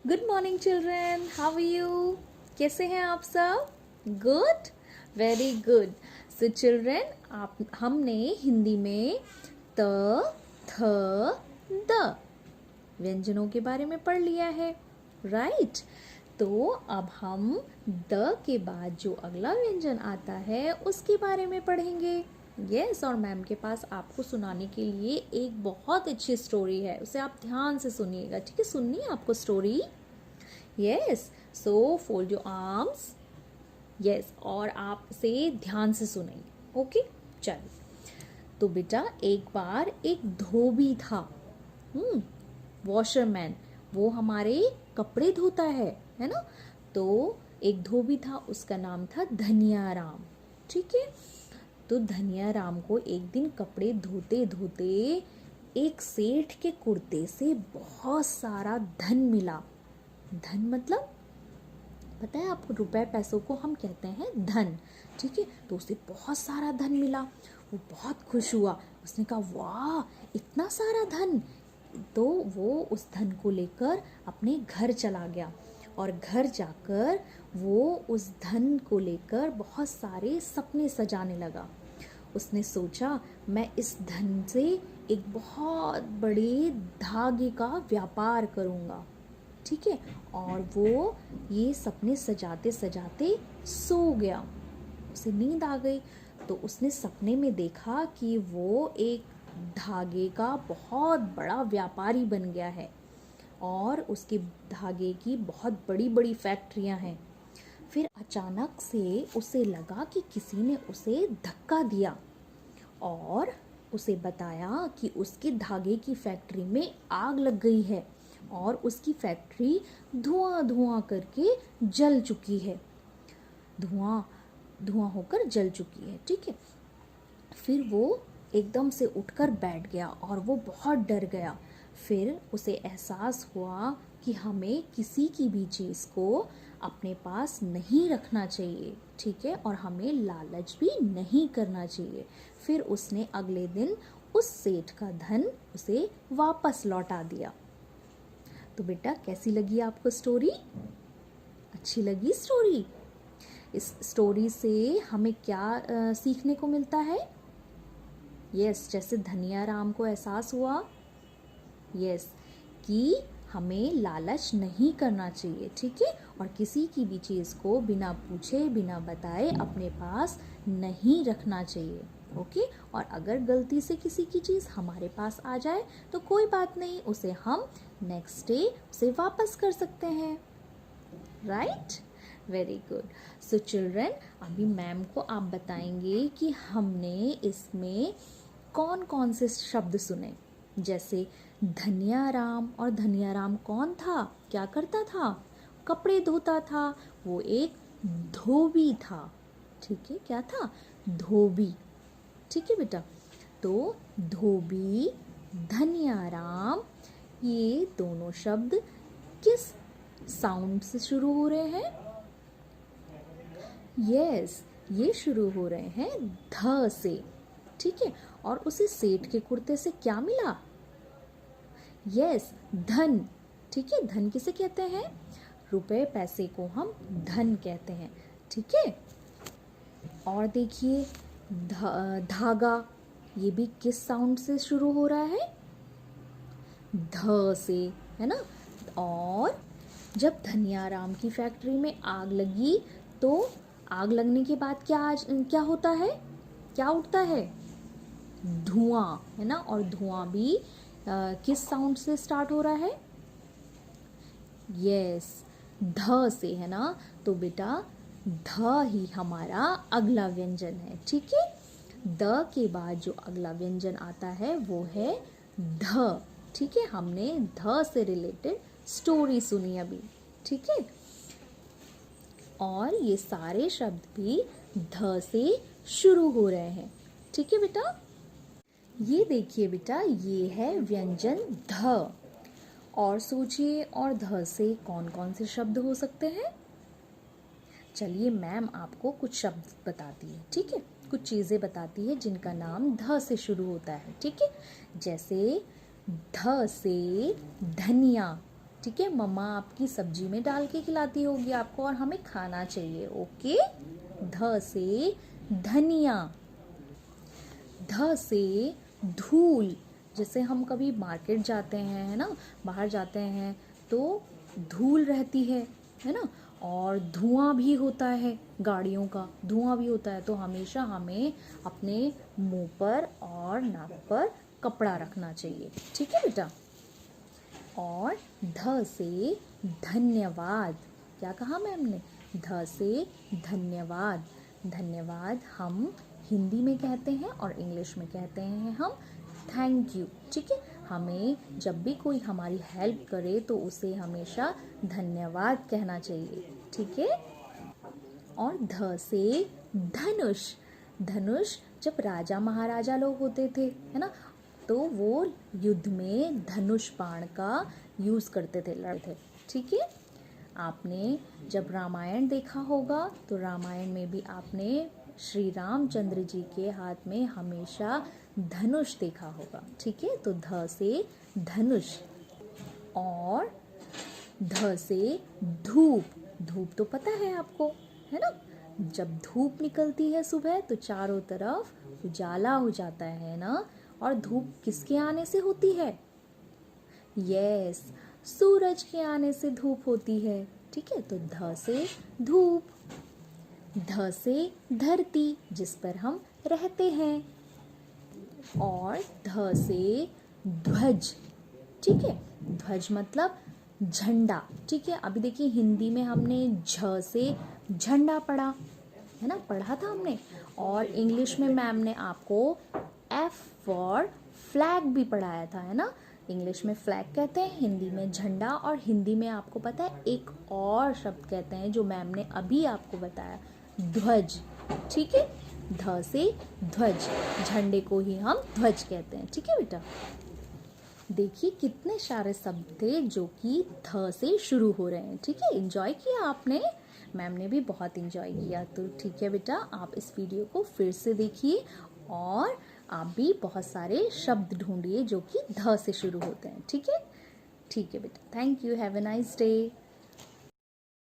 Good morning children, how are you? कैसे हैं आप सब? Good, very good. So children, आप हमने हिंदी में त, थ, द व्यंजनों के बारे में पढ़ लिया है, राइट? तो अब हम द के बाद जो अगला व्यंजन आता है उसके बारे में पढ़ेंगे। यस, और मैम के पास आपको सुनाने के लिए एक बहुत अच्छी स्टोरी है, उसे आप ध्यान से सुनिएगा, ठीक है? सुननी है आपको story? Yes, so fold your arms. Yes, और आप इसे ध्यान से सुनेंगे, ओके? चलिए, तो बेटा एक बार एक धोबी था, वॉशरमैन, वो हमारे कपड़े धोता है ना? तो एक धोबी था, उसका नाम था धनियाराम, ठीक है? तो धनियाराम को एक दिन कपड़े धोते धोते एक सेठ के कुर्ते से बहुत सारा धन मिला। धन मतलब पता है आपको, रुपए पैसों को हम कहते हैं धन, ठीक है? तो उसे बहुत सारा धन मिला, वो बहुत खुश हुआ। उसने कहा वाह, इतना सारा धन! तो वो उस धन को लेकर अपने घर चला गया और घर जाकर वो उस धन को लेकर बहुत सारे सपने सजाने लगा। उसने सोचा मैं इस धन से एक बहुत बड़े धागे का व्यापार करूँगा, ठीक है? और वो ये सपने सजाते सजाते सो गया, उसे नींद आ गई। तो उसने सपने में देखा कि वो एक धागे का बहुत बड़ा व्यापारी बन गया है और उसके धागे की बहुत बड़ी बड़ी फैक्ट्रियां हैं। फिर अचानक से उसे लगा कि किसी ने उसे धक्का दिया और उसे बताया कि उसके धागे की फैक्ट्री में आग लग गई है और उसकी फैक्ट्री धुआं धुआं करके जल चुकी है, धुआं धुआं होकर जल चुकी है, ठीक है? फिर वो एकदम से उठकर बैठ गया और वो बहुत डर गया। फिर उसे एहसास हुआ कि हमें किसी की भी चीज़ को अपने पास नहीं रखना चाहिए, ठीक है? और हमें लालच भी नहीं करना चाहिए। फिर उसने अगले दिन उस सेठ का धन उसे वापस लौटा दिया। तो बेटा कैसी लगी आपको स्टोरी? अच्छी लगी स्टोरी? इस स्टोरी से हमें क्या सीखने को मिलता है? यस, जैसे धनियाराम को एहसास हुआ, यस, कि हमें लालच नहीं करना चाहिए, ठीक है? और किसी की भी चीज़ को बिना पूछे बिना बताए अपने पास नहीं रखना चाहिए, ओके? और अगर गलती से किसी की चीज़ हमारे पास आ जाए तो कोई बात नहीं, उसे हम नेक्स्ट डे उसे वापस कर सकते हैं, right? Very good. So children, अभी मैम को आप बताएंगे कि हमने इसमें कौन कौन से शब्द सुने। जैसे धनियाराम, और धनियाराम कौन था, क्या करता था? कपड़े धोता था, वो एक धोबी था, ठीक है? क्या था? धोबी, ठीक है बेटा? तो धोबी, धनियाराम, ये दोनों शब्द किस साउंड से शुरू हो रहे हैं? यस, ये शुरू हो रहे हैं ध से, ठीक है? और उसे सेठ के कुर्ते से क्या मिला? यस, धन, ठीक है? धन किसे कहते हैं? रुपए पैसे को हम धन कहते हैं, ठीक है? और देखिए धागा, ये भी किस साउंड से शुरू हो रहा है? ध से, है ना? और जब धनियाराम की फैक्ट्री में आग लगी तो आग लगने के बाद क्या होता है? क्या उठता है? धुआं, है ना? और धुआं भी किस साउंड से स्टार्ट हो रहा है? यस, ध से, है ना? तो बेटा ध ही हमारा अगला व्यंजन है, ठीक है? द के बाद जो अगला व्यंजन आता है वो है ध, ठीक है? हमने ध से रिलेटेड स्टोरी सुनी अभी, ठीक है? और ये सारे शब्द भी ध से शुरू हो रहे हैं, ठीक है बेटा? ये देखिए बेटा, ये है व्यंजन ध। और सोचिए, और ध से कौन कौन से शब्द हो सकते हैं? चलिए मैम आपको कुछ शब्द बताती है, ठीक है? कुछ चीज़ें बताती है जिनका नाम ध से शुरू होता है, ठीक है? जैसे ध से धनिया, ठीक है, मम्मा आपकी सब्जी में डाल के खिलाती होगी आपको और हमें खाना चाहिए। ओके। ध से धनिया। ध से धूल। जैसे हम कभी मार्केट जाते हैं, है ना, बाहर जाते हैं तो धूल रहती है ना, और धुआं भी होता है, गाड़ियों का धुआं भी होता है, तो हमेशा हमें अपने मुंह पर और नाक पर कपड़ा रखना चाहिए। ठीक है बेटा। और ध से धन्यवाद। क्या कहा मैम ने? ध से धन्यवाद। धन्यवाद हम हिंदी में कहते हैं और इंग्लिश में कहते हैं हम थैंक यू। ठीक है, हमें जब भी कोई हमारी हेल्प करे तो उसे हमेशा धन्यवाद कहना चाहिए। ठीक है। और ध से धनुष। धनुष जब राजा महाराजा लोग होते थे, है ना, तो वो युद्ध में धनुष बाण का यूज करते थे, लड़ते थे। ठीक है। आपने जब रामायण देखा होगा तो रामायण में भी आपने श्री रामचंद्र जी के हाथ में हमेशा धनुष देखा होगा। ठीक है, तो ध से धनुष। और ध से धूप। धूप तो पता है आपको, है ना, जब धूप निकलती है सुबह तो चारों तरफ उजाला हो जाता है ना, और धूप किसके आने से होती है? यस, सूरज के आने से धूप होती है। ठीक है, तो ध से धूप। ध से धरती, जिस पर हम रहते हैं। और ध से ध्वज। ठीक है, ध्वज मतलब झंडा। ठीक है, अभी देखिए हिंदी में हमने झ से झंडा पढ़ा, है ना, पढ़ा था हमने, और इंग्लिश में मैम ने आपको F फॉर फ्लैग भी पढ़ाया था, है ना। इंग्लिश में फ्लैग कहते हैं, हिंदी में झंडा, और हिंदी में आपको पता है एक और शब्द कहते हैं जो मैम ने अभी आपको बताया, ध्वज। ठीक है, ध से ध्वज, झंडे को ही हम ध्वज कहते हैं। ठीक है बेटा। देखिए कितने सारे शब्द थे जो कि ध से शुरू हो रहे हैं। ठीक है, एंजॉय किया आपने, मैम ने भी बहुत एंजॉय किया। तो ठीक है बेटा, आप इस वीडियो को फिर से देखिए और आप भी बहुत सारे शब्द ढूंढिए जो कि ध से शुरू होते हैं। ठीक है बेटा, thank you, have a nice day.